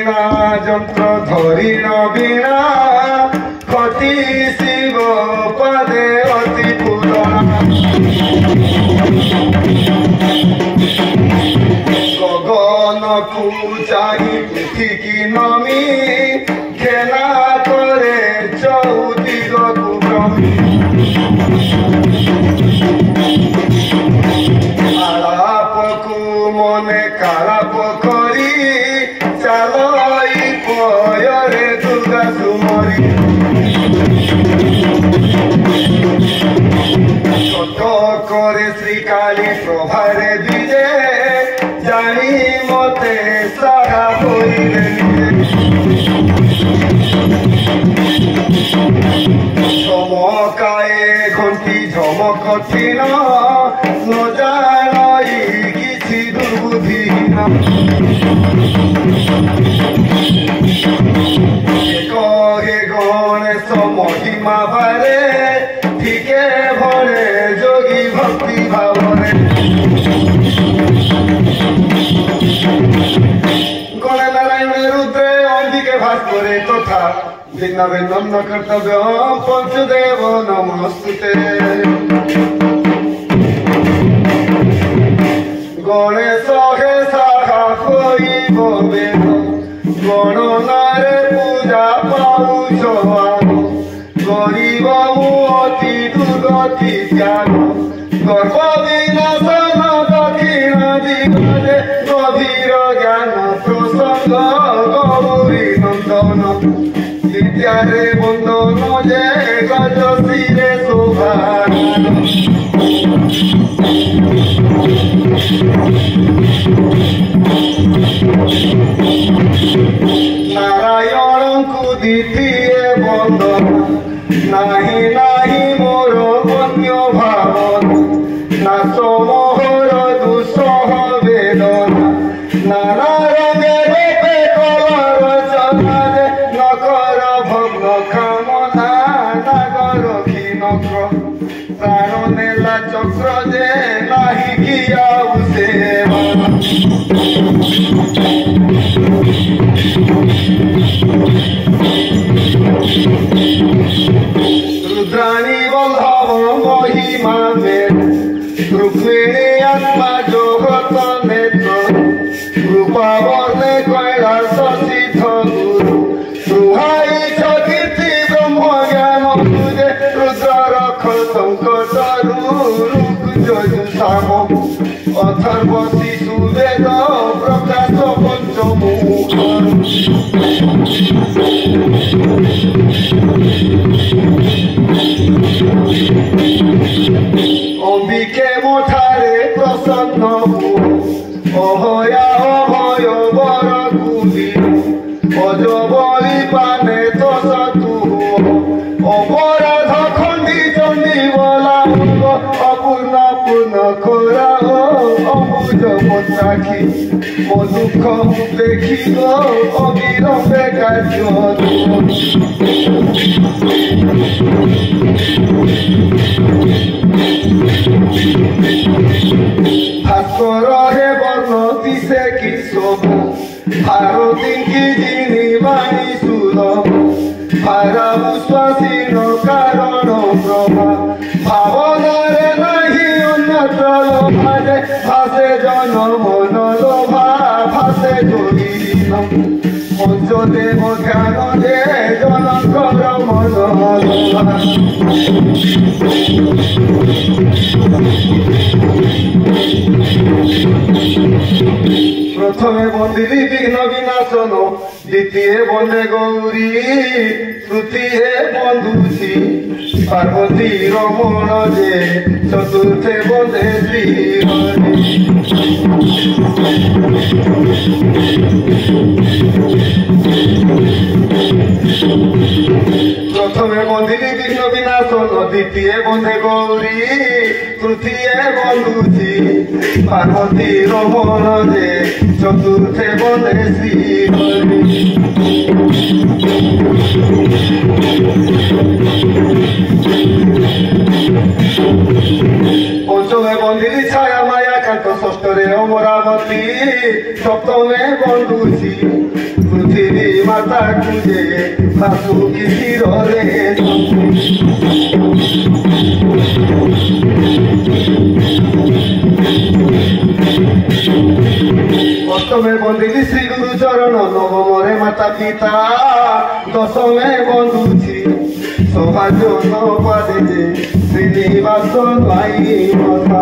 বীণা যন্ত্র ধরিল বীণা কতি শিব পদে অতি পুরনা গগনকু চাহি পৃথিবী নমি খেলা করে চৌদিগকু ভ্রমি আলাপকু মনে কালাপ করি চালই পয়রে দুর্গা সুমরি ছোট করে শ্রীকালী প্রভারে বিজে জানি মতে সারা হইলে চমকায়ে ঘণ্টি ঝমক কঠিন ন জানই কিছু দুর্বুদ্ধিহীন কহে গণেশ মহিমা ভারে ঠিকে ভরে যোগী ভক্তি ভাবরে গণে নারায়ণে রুদ্রে অম্বিকে ভাস করে তথা ভিন্ন ভিন্ন কর্তব্য পঞ্চদেব নমস্তুতে গণেশ হে সাহা হইব বেদ গণনারে পূজা পাউছ গরিব অতি দুর্গতি ত্যাগ গর্ব বিনাশন দক্ষিণ দিগজে গভীর জ্ঞান প্রসঙ্গ গৌরী নন্দন বিদ্যারে বন্দন যে গজ শিরে শোভান নারায়ণଙ୍କୁ দ্বিতীয় বন্দন নাহি নাহি মোর অন্য ভাবন নাচ মোহর দুঃসহ বেদনা নানা রঙে রূপে কলর চলারে নকর ভগ্ন কামনা নাগর ক্ষীণক্র প্রাণ নেলা চক্র যে নাহি কিয়া সেবা রুদ্রাণী বল্লভ মহিমা মেদ রুক্মিণী আত্মা জগত নেত্র রূপাবর্ণে কৈলাস সিদ্ধ গুরু সুহাইছ কীর্তি ব্রহ্ম জ্ঞান তুজে রুদ্র রক্ষ সংকট যুষাম অথর্ব শিশু বেদ প্রকাশ পঞ্চমুখ অম্বিকে মোঠারে প্রসন্ন অভয়া অভয় বর কুলি অজবলি পানে তু অপরাধ খণ্ডি চণ্ডী বলা অপূর্ণ পূর্ণ খোরা অবুজ মতাখি মো দুঃখ দেখিব অবিলম্বে কার্য ভাস্কর হে বর্ণ দিশে কি শোভা ভারতী কি যিনি বাণী সুলভ ভারা উশ্বাসীন কারণ প্রভা ভাবনারে নাহি অন্যত্র লোভারে ভাসে জন মন লোভা ভাসে যোগীন পঞ্চদেব ধ্যান যে জনকর মন লোভা প্রথমে বন্দিলি বিঘ্ন বিনাশন দ্বিতীয় বন্দে গৌরী তৃতীয় বন্ধুছি পার্বতী রমণ যে চতুর্থে বন্দে শ্রী প্রথমে বন্দিলি বিঘ্ন বিনাশন দ্বিতীয় বন্দে গৌরী তৃতীয় বন্ধুছি পার্বতী রমণ যে চতুর্থে বন্দে শ্রী পঞ্চমে বন্দিলি ছায়া মায়া কান্ত ষষ্ঠরে অমরাবতী সপ্তমে বন্ধুছি পৃথিবী মাতা খুঁজে ভাসুকি চিররে অষ্টমে বন্দিলি শ্রী গুরু চরণ নবমরে মাতা পিতা দশমে বন্ধুছি সবার জন্য পাদে শ্রীনিবাস ভাই মাতা